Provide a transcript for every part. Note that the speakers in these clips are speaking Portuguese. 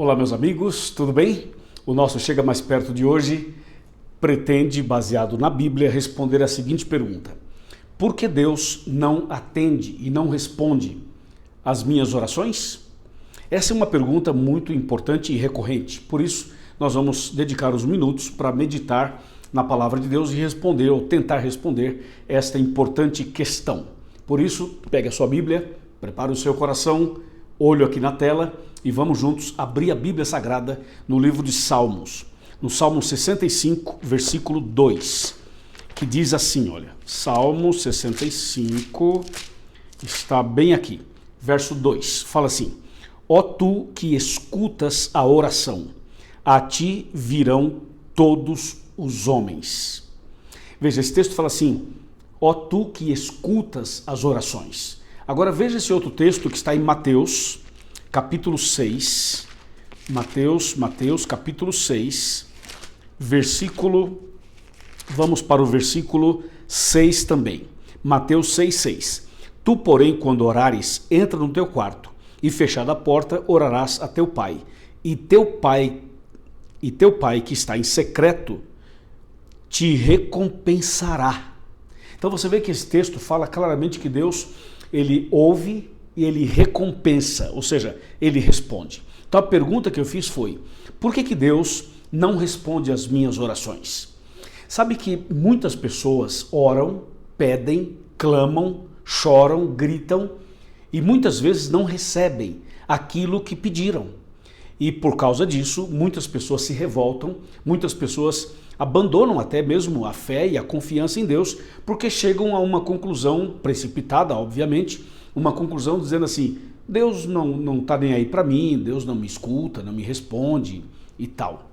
Olá, meus amigos, tudo bem? O nosso Chega Mais Perto de hoje pretende, baseado na Bíblia, responder a seguinte pergunta: por que Deus não atende e não responde às minhas orações? Essa é uma pergunta muito importante e recorrente, por isso nós vamos dedicar uns minutos para meditar na palavra de Deus e responder ou tentar responder esta importante questão. Por isso, pegue a sua Bíblia, prepare o seu coração, olho aqui na tela e vamos juntos abrir a Bíblia Sagrada no livro de Salmos, no Salmo 65, versículo 2, que diz assim, olha, Salmo 65, está bem aqui, verso 2, fala assim: ó tu que escutas a oração, a ti virão todos os homens. Veja, esse texto fala assim: ó tu que escutas as orações. Agora veja esse outro texto que está em Mateus, capítulo 6, Mateus capítulo 6, vamos para o versículo 6 também. Mateus 6:6. Tu, porém, quando orares, entra no teu quarto, e fechada a porta, orarás a teu pai, e teu pai que está em secreto te recompensará. Então você vê que esse texto fala claramente que Deus, ele ouve e ele recompensa, ou seja, ele responde. Então a pergunta que eu fiz foi: por que Deus não responde às minhas orações? Sabe que muitas pessoas oram, pedem, clamam, choram, gritam e muitas vezes não recebem aquilo que pediram. E por causa disso, muitas pessoas se revoltam, muitas pessoas abandonam até mesmo a fé e a confiança em Deus, porque chegam a uma conclusão precipitada, obviamente, uma conclusão dizendo assim: Deus não está nem aí para mim, Deus não me escuta, não me responde e tal.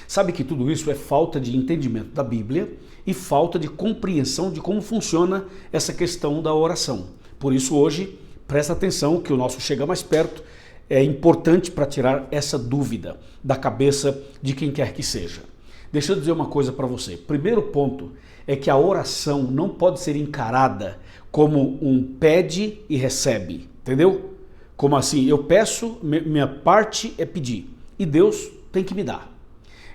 Sabe que tudo isso é falta de entendimento da Bíblia e falta de compreensão de como funciona essa questão da oração. Por isso hoje, presta atenção que o nosso Chega Mais Perto é importante para tirar essa dúvida da cabeça de quem quer que seja. Deixa eu dizer uma coisa para você. Primeiro ponto é que a oração não pode ser encarada como um pede e recebe, entendeu? Como assim, eu peço, minha parte é pedir e Deus tem que me dar.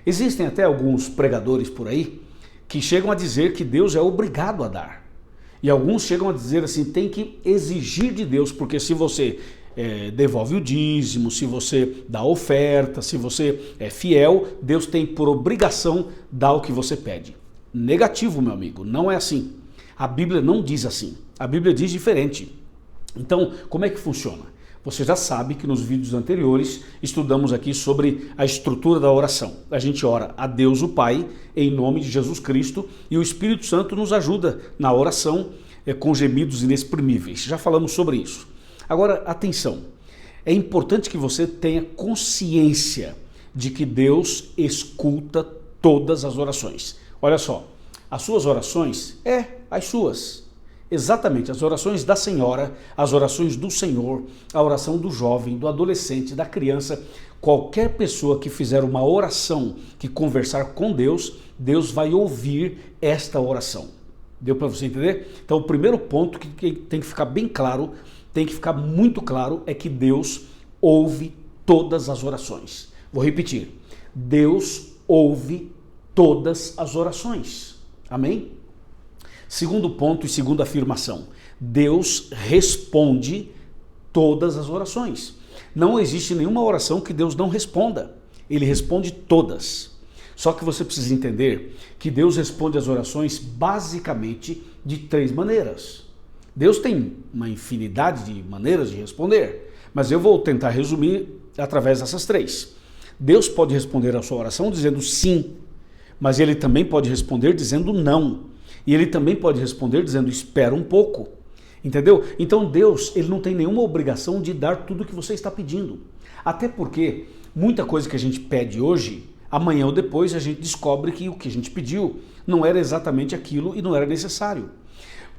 Existem até alguns pregadores por aí que chegam a dizer que Deus é obrigado a dar. E alguns chegam a dizer assim, tem que exigir de Deus, porque se você devolve o dízimo, se você dá oferta, se você é fiel, Deus tem por obrigação dar o que você pede. Negativo, meu amigo, não é assim. A Bíblia não diz assim, a Bíblia diz diferente. Então, como é que funciona? Você já sabe que nos vídeos anteriores estudamos aqui sobre a estrutura da oração. A gente ora a Deus o Pai, em nome de Jesus Cristo, e o Espírito Santo nos ajuda na oração com gemidos inexprimíveis. Já falamos sobre isso. Agora, atenção, é importante que você tenha consciência de que Deus escuta todas as orações. Olha só, as suas orações, as suas. Exatamente, as orações da senhora, as orações do Senhor, a oração do jovem, do adolescente, da criança, qualquer pessoa que fizer uma oração, que conversar com Deus, Deus vai ouvir esta oração. Deu para você entender? Então, o primeiro ponto que tem que ficar bem claro, tem que ficar muito claro, é que Deus ouve todas as orações. Vou repetir, Deus ouve todas as orações. Amém? Segundo ponto e segunda afirmação, Deus responde todas as orações. Não existe nenhuma oração que Deus não responda. Ele responde todas. Só que você precisa entender que Deus responde as orações basicamente de 3 maneiras. Deus tem uma infinidade de maneiras de responder, mas eu vou tentar resumir através dessas 3. Deus pode responder a sua oração dizendo sim, mas ele também pode responder dizendo não. E ele também pode responder dizendo espera um pouco. Entendeu? Então Deus, ele não tem nenhuma obrigação de dar tudo o que você está pedindo. Até porque muita coisa que a gente pede hoje, amanhã ou depois a gente descobre que o que a gente pediu não era exatamente aquilo e não era necessário.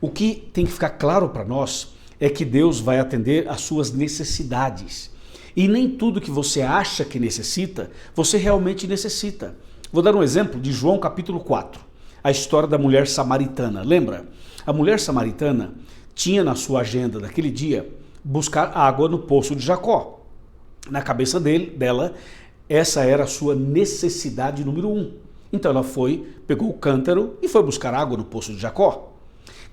O que tem que ficar claro para nós é que Deus vai atender às suas necessidades. E nem tudo que você acha que necessita, você realmente necessita. Vou dar um exemplo de João capítulo 4, a história da mulher samaritana. Lembra? A mulher samaritana tinha na sua agenda daquele dia buscar água no poço de Jacó. Na cabeça dela, essa era a sua necessidade número 1. Então ela pegou o cântaro e foi buscar água no poço de Jacó.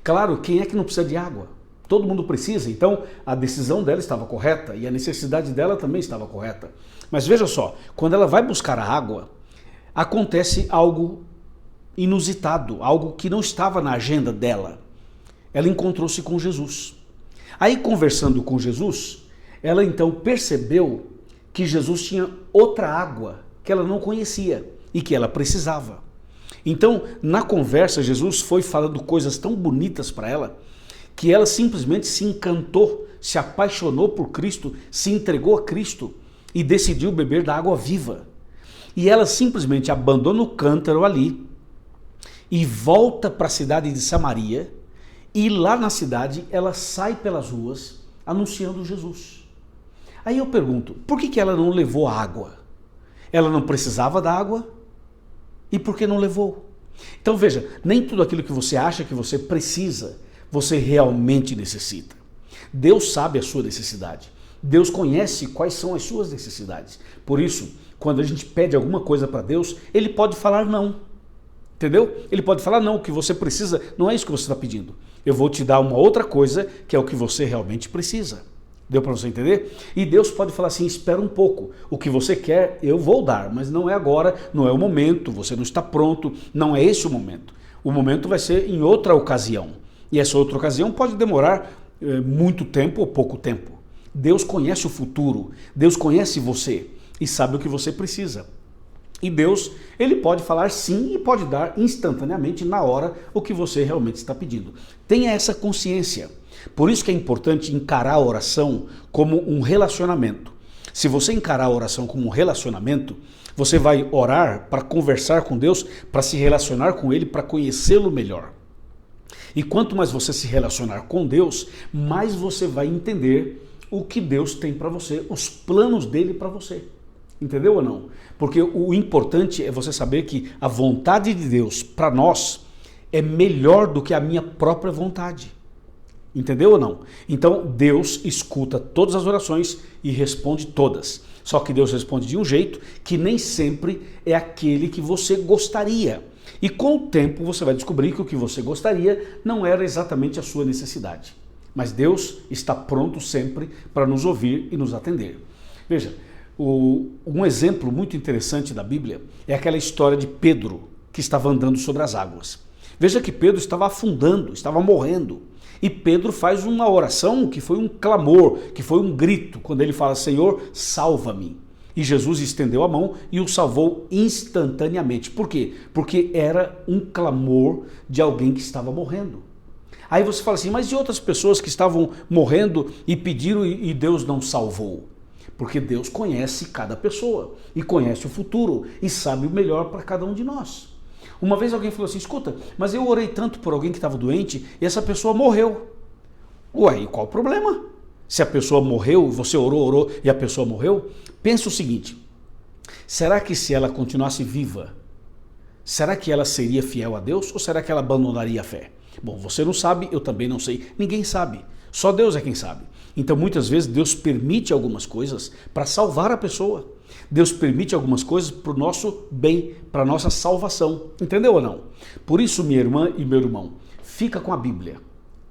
Claro, quem é que não precisa de água? Todo mundo precisa, então a decisão dela estava correta e a necessidade dela também estava correta. Mas veja só, quando ela vai buscar a água, acontece algo inusitado, algo que não estava na agenda dela. Ela encontrou-se com Jesus. Aí, conversando com Jesus, ela então percebeu que Jesus tinha outra água que ela não conhecia e que ela precisava. Então, na conversa, Jesus foi falando coisas tão bonitas para ela que ela simplesmente se encantou, se apaixonou por Cristo, se entregou a Cristo e decidiu beber da água viva. E ela simplesmente abandona o cântaro ali e volta para a cidade de Samaria, e lá na cidade ela sai pelas ruas anunciando Jesus. Aí eu pergunto, por que ela não levou água? Ela não precisava da água? E por que não levou? Então veja, nem tudo aquilo que você acha que você precisa, você realmente necessita. Deus sabe a sua necessidade. Deus conhece quais são as suas necessidades. Por isso, quando a gente pede alguma coisa para Deus, Ele pode falar não. Entendeu? Ele pode falar não, o que você precisa não é isso que você está pedindo. Eu vou te dar uma outra coisa que é o que você realmente precisa. Deu para você entender? E Deus pode falar assim, espera um pouco, o que você quer eu vou dar, mas não é agora, não é o momento, você não está pronto, não é esse o momento. O momento vai ser em outra ocasião. E essa outra ocasião pode demorar muito tempo ou pouco tempo. Deus conhece o futuro, Deus conhece você e sabe o que você precisa. E Deus, Ele pode falar sim e pode dar instantaneamente, na hora, o que você realmente está pedindo. Tenha essa consciência. Por isso que é importante encarar a oração como um relacionamento. Se você encarar a oração como um relacionamento, você vai orar para conversar com Deus, para se relacionar com Ele, para conhecê-lo melhor. E quanto mais você se relacionar com Deus, mais você vai entender o que Deus tem para você, os planos dele para você. Entendeu ou não? Porque o importante é você saber que a vontade de Deus para nós é melhor do que a minha própria vontade. Entendeu ou não? Então Deus escuta todas as orações e responde todas. Só que Deus responde de um jeito que nem sempre é aquele que você gostaria. E com o tempo você vai descobrir que o que você gostaria não era exatamente a sua necessidade. Mas Deus está pronto sempre para nos ouvir e nos atender. Veja, um exemplo muito interessante da Bíblia é aquela história de Pedro que estava andando sobre as águas. Veja que Pedro estava afundando, estava morrendo. E Pedro faz uma oração que foi um clamor, que foi um grito, quando ele fala, Senhor, salva-me. E Jesus estendeu a mão e o salvou instantaneamente. Por quê? Porque era um clamor de alguém que estava morrendo. Aí você fala assim, mas e outras pessoas que estavam morrendo e pediram e Deus não salvou? Porque Deus conhece cada pessoa e conhece o futuro e sabe o melhor para cada um de nós. Uma vez alguém falou assim, escuta, mas eu orei tanto por alguém que estava doente e essa pessoa morreu. Ué, e qual o problema? Se a pessoa morreu, você orou e a pessoa morreu, pensa o seguinte, será que se ela continuasse viva, será que ela seria fiel a Deus ou será que ela abandonaria a fé? Bom, você não sabe, eu também não sei, ninguém sabe, só Deus é quem sabe. Então muitas vezes Deus permite algumas coisas para salvar a pessoa. Deus permite algumas coisas para o nosso bem, para a nossa salvação. Entendeu ou não? Por isso, minha irmã e meu irmão, fica com a Bíblia.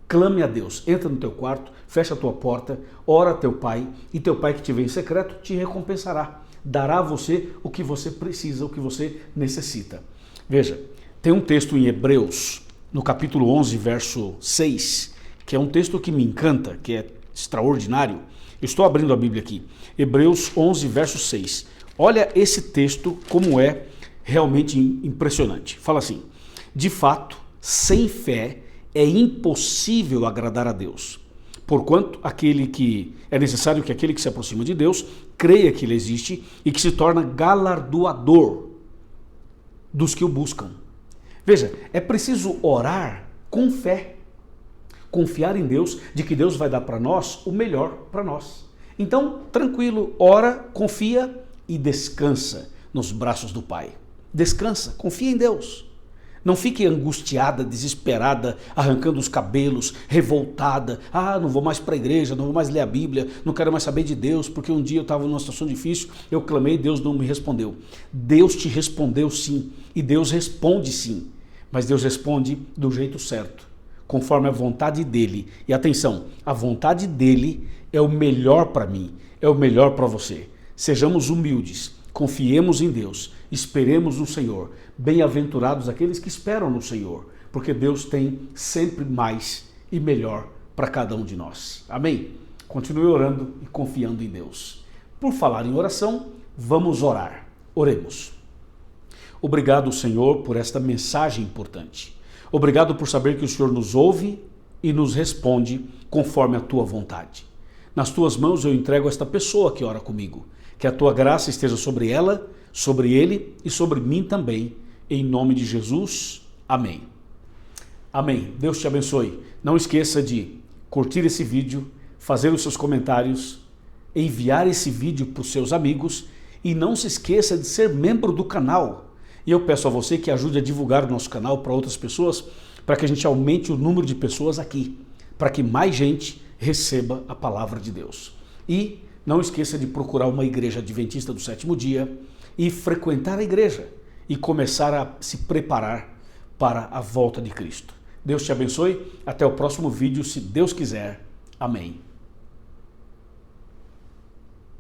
Clame a Deus, entra no teu quarto, fecha a tua porta, ora a teu pai, e teu pai que te vê em secreto te recompensará. Dará a você o que você precisa, o que você necessita. Veja, tem um texto em Hebreus, no capítulo 11, verso 6, que é um texto que me encanta, que é extraordinário. Eu estou abrindo a Bíblia aqui. Hebreus 11, verso 6. Olha esse texto como é realmente impressionante. Fala assim, de fato, sem fé é impossível agradar a Deus. Porquanto é necessário que aquele que se aproxima de Deus creia que Ele existe e que se torna galardoador dos que o buscam. Veja, é preciso orar com fé. Confiar em Deus, de que Deus vai dar para nós o melhor para nós. Então, tranquilo, ora, confia e descansa nos braços do Pai. Descansa, confia em Deus. Não fique angustiada, desesperada, arrancando os cabelos, revoltada. Ah, não vou mais para a igreja, não vou mais ler a Bíblia, não quero mais saber de Deus, porque um dia eu estava numa situação difícil, eu clamei e Deus não me respondeu. Deus te respondeu sim, e Deus responde sim, mas Deus responde do jeito certo, conforme a vontade dele. E atenção, a vontade dele é o melhor para mim, é o melhor para você. Sejamos humildes, confiemos em Deus, esperemos no Senhor. Bem-aventurados aqueles que esperam no Senhor, porque Deus tem sempre mais e melhor para cada um de nós. Amém? Continue orando e confiando em Deus. Por falar em oração, vamos orar. Oremos. Obrigado, Senhor, por esta mensagem importante. Obrigado por saber que o Senhor nos ouve e nos responde conforme a tua vontade. Nas tuas mãos eu entrego esta pessoa que ora comigo. Que a tua graça esteja sobre ela, sobre ele e sobre mim também. Em nome de Jesus. Amém. Amém. Deus te abençoe. Não esqueça de curtir esse vídeo, fazer os seus comentários, enviar esse vídeo para os seus amigos e não se esqueça de ser membro do canal. E eu peço a você que ajude a divulgar o nosso canal para outras pessoas, para que a gente aumente o número de pessoas aqui, para que mais gente receba a palavra de Deus. E não esqueça de procurar uma igreja adventista do sétimo dia e frequentar a igreja e começar a se preparar para a volta de Cristo. Deus te abençoe. Até o próximo vídeo, se Deus quiser. Amém.